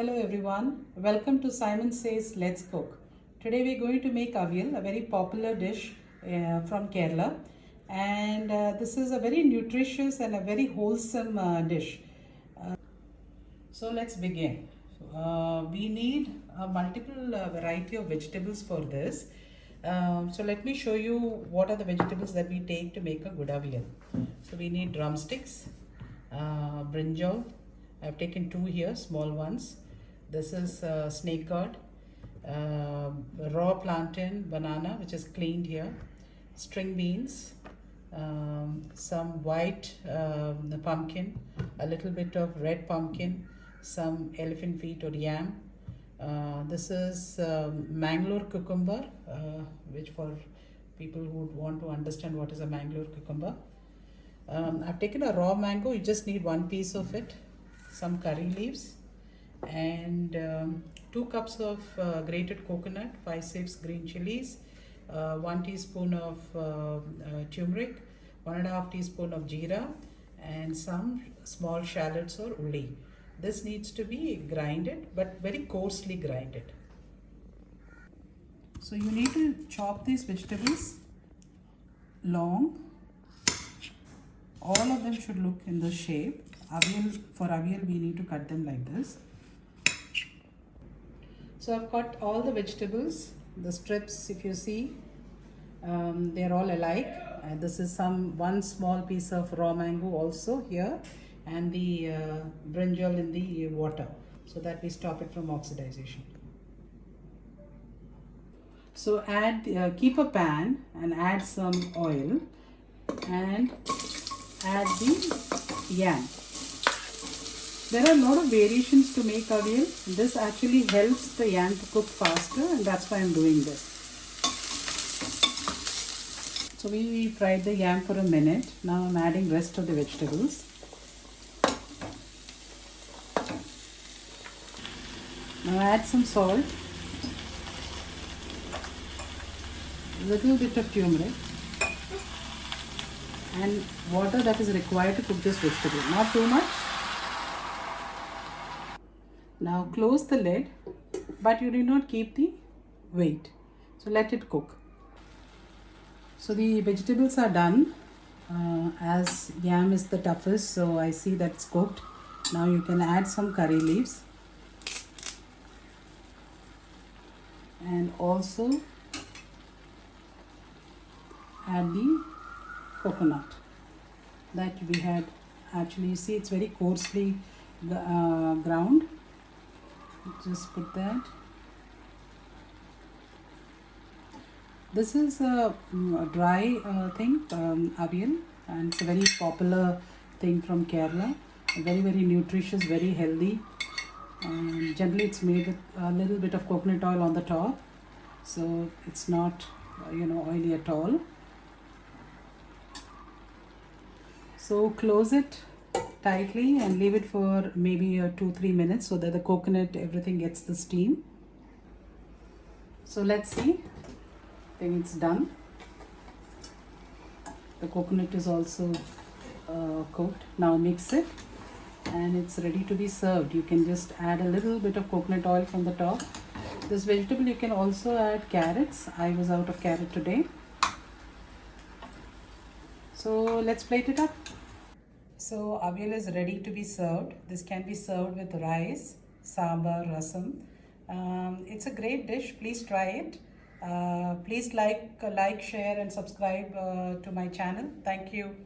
Hello everyone, welcome to Simon Says Let's Cook. Today we're going to make avial, a very popular dish from Kerala, and this is a very nutritious and a very wholesome dish. So let's begin. We need a multiple variety of vegetables for this. So let me show you what are the vegetables that we take to make a good avial. So we need drumsticks, brinjal. I've taken 2 here, small ones. This is snake gourd, raw plantain, banana which is cleaned here, string beans, some white pumpkin, a little bit of red pumpkin, some elephant feet or yam. This is Mangalore cucumber, which for people who would want to understand what is a Mangalore cucumber. I've taken a raw mango, you just need 1 piece of it, some curry leaves, and 2 cups of grated coconut, 5-6 green chilies, 1 teaspoon of turmeric, 1.5 teaspoon of jeera, and some small shallots or uli. This needs to be grinded, but very coarsely grinded. So you need to chop these vegetables long. All of them should look in the shape. For avial we need to cut them like this. So I've cut all the vegetables, the strips, if you see, they're all alike. And this is one small piece of raw mango also here, and the brinjal in the water, so that we stop it from oxidization. So keep a pan and add some oil and add the yam. There are a lot of variations to make avial. This actually helps the yam to cook faster, and that's why I'm doing this. So we fried the yam for a minute. Now I'm adding rest of the vegetables. Now add some salt, a little bit of turmeric, and water that is required to cook this vegetable, not too much. Now close the lid, but you need not keep the weight. So let it cook. So the vegetables are done. As yam is the toughest, so I see that it's cooked. Now you can add some curry leaves. And also add the coconut that we had. Actually, you see it's very coarsely ground. Just put that. This is a dry thing, avial, and it's a very popular thing from Kerala. Very, very nutritious, very healthy. Generally it's made with a little bit of coconut oil on the top, so it's not oily at all. So close it tightly and leave it for maybe 2-3 minutes so that the coconut, everything gets the steam. So let's see. I think it's done. The coconut is also cooked. Now mix it, and it's ready to be served. You can just add a little bit of coconut oil from the top. This vegetable you can also add carrots. I was out of carrot today. So let's plate it up. So avial is ready to be served. This can be served with rice, sambar, rasam. It's a great dish. Please try it. Please like, share and subscribe to my channel. Thank you.